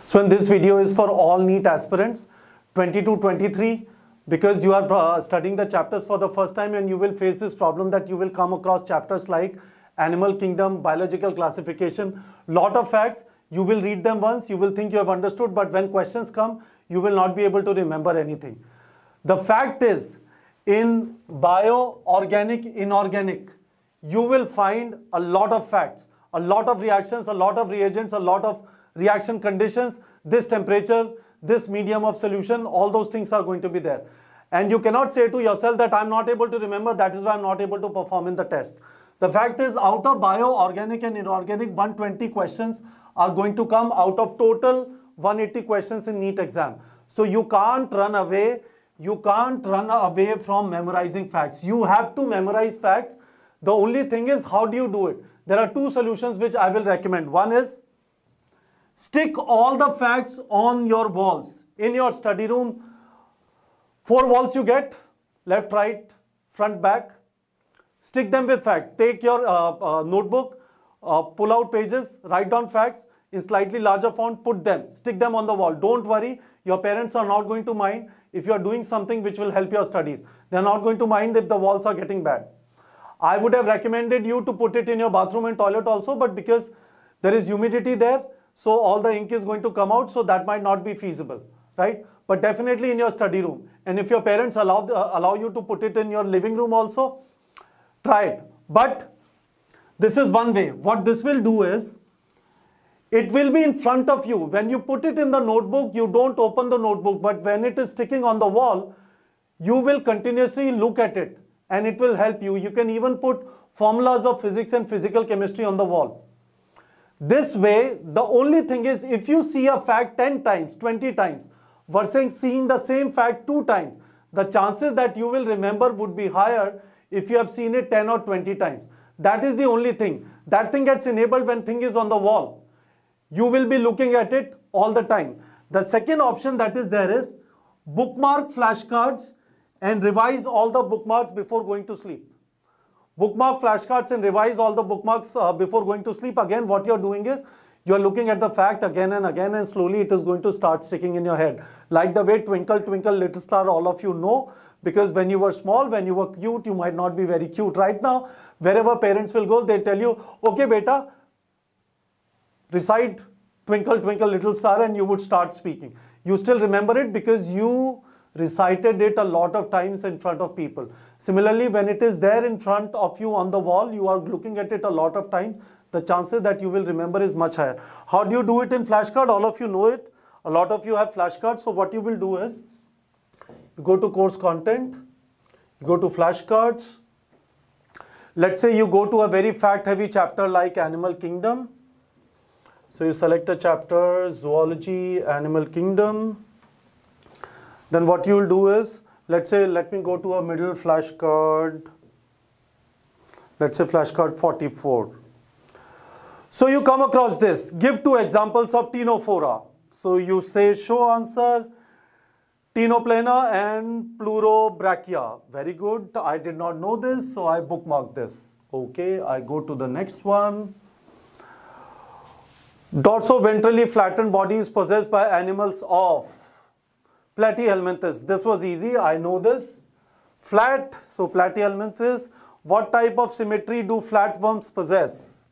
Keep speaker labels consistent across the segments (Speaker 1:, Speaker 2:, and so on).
Speaker 1: So in this video is for all NEET aspirants 22-23, because you are studying the chapters for the first time and you will face this problem that you will come across chapters like animal kingdom, biological classification, lot of facts. You will read them once, you will think you have understood, but when questions come, you will not be able to remember anything. The fact is, in bio, organic, inorganic, you will find a lot of facts, a lot of reactions, a lot of reagents, a lot of reaction conditions, this temperature, this medium of solution, all those things are going to be there. And you cannot say to yourself that I'm not able to remember, that is why I'm not able to perform in the test. The fact is, out of bio, organic and inorganic, 120 questions are going to come out of total 180 questions in NEET exam. So you can't run away. You can't run away from memorizing facts. You have to memorize facts. The only thing is, how do you do it? There are two solutions which I will recommend. One is, stick all the facts on your walls. In your study room, 4 walls you get, left, right, front, back. Stick them with facts. Take your notebook, pull out pages, write down facts in slightly larger font, put them, stick them on the wall. Don't worry, your parents are not going to mind if you are doing something which will help your studies. They are not going to mind if the walls are getting bad. I would have recommended you to put it in your bathroom and toilet also, but because there is humidity there, so all the ink is going to come out, so that might not be feasible, right? But definitely in your study room. And if your parents allow you to put it in your living room also, try it. But this is one way. What this will do is, it will be in front of you. When you put it in the notebook, you don't open the notebook, but when it is sticking on the wall, you will continuously look at it and it will help you. You can even put formulas of physics and physical chemistry on the wall. This way, the only thing is, if you see a fact 10 times, 20 times, versus seeing the same fact 2 times, the chances that you will remember would be higher if you have seen it 10 or 20 times. That is the only thing. That thing gets enabled when thing is on the wall. You will be looking at it all the time. The second option that is there is, bookmark flashcards and revise all the bookmarks before going to sleep. Bookmark flashcards and revise all the bookmarks before going to sleep. Again, what you're doing is, you're looking at the fact again and again, and slowly it is going to start sticking in your head. Like the way Twinkle, Twinkle, Little Star, all of you know, because when you were small, when you were cute, you might not be very cute. Right now, wherever parents will go, they tell you, okay, beta, recite Twinkle, Twinkle, Little Star, and you would start speaking. You still remember it because you recited it a lot of times in front of people. Similarly, when it is there in front of you on the wall, you are looking at it a lot of times, the chances that you will remember is much higher. How do you do it in flashcard? All of you know it. A lot of you have flashcards. So what you will do is, you go to course content, you go to flashcards. Let's say you go to a very fact-heavy chapter like Animal Kingdom. So you select a chapter, Zoology, Animal Kingdom. Then what you will do is, let's say, let me go to a middle flashcard. Let's say flashcard 44. So you come across this. Give 2 examples of Ctenophora. So you say, show answer, Ctenoplana and Pleurobrachia. Very good. I did not know this, so I bookmark this. Okay, I go to the next one. Dorso-ventrally flattened body is possessed by animals of Platyhelminthes. This was easy, I know this. Flat, so Platyhelminthes. What type of symmetry do flatworms possess?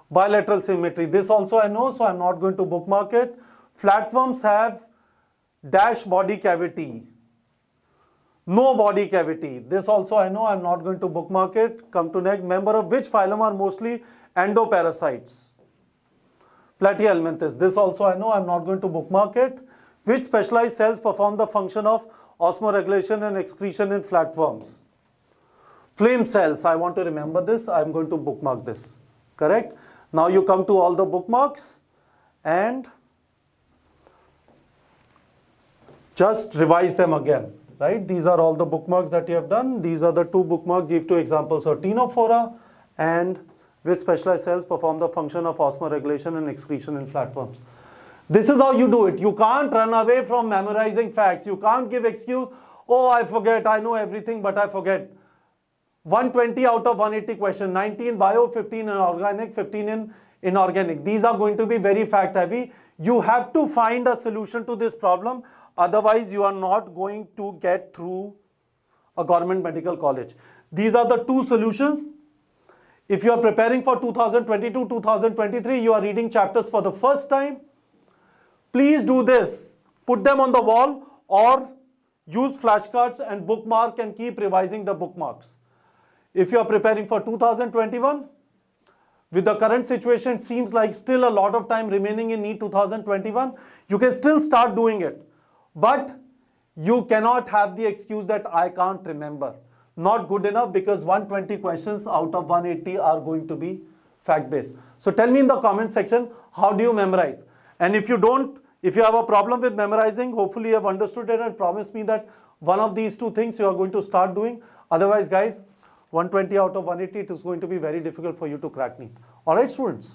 Speaker 1: Bilateral symmetry. This also I know, so I'm not going to bookmark it. Flatworms have dash body cavity. No body cavity. This also I know, I'm not going to bookmark it. Come to next. Member of which phylum are mostly endoparasites? Platyhelminthes. This also I know, I'm not going to bookmark it. Which specialized cells perform the function of osmoregulation and excretion in flatworms? Flame cells. I want to remember this. I'm going to bookmark this. Correct? Now you come to all the bookmarks and just revise them again. Right? These are all the bookmarks that you have done. These are the 2 bookmarks. Give 2 examples of Ctenophora and which specialized cells perform the function of osmoregulation and excretion in flatworms. This is how you do it. You can't run away from memorizing facts. You can't give excuse, oh, I forget, I know everything, but I forget. 120 out of 180 question, 19 bio, 15 in organic, 15 in inorganic. These are going to be very fact heavy. You have to find a solution to this problem. Otherwise, you are not going to get through a government medical college. These are the two solutions. If you are preparing for 2022, 2023, you are reading chapters for the first time, please do this. Put them on the wall or use flashcards and bookmark and keep revising the bookmarks. If you are preparing for 2021, with the current situation, it seems like still a lot of time remaining in NEET 2021. You can still start doing it. But you cannot have the excuse that I can't remember. Not good enough, because 120 questions out of 180 are going to be fact-based. So tell me in the comment section, how do you memorize? And if you don't, if you have a problem with memorizing, hopefully you have understood it and promise me that one of these two things you are going to start doing. Otherwise, guys, 120 out of 180, it is going to be very difficult for you to crack NEET. All right, students.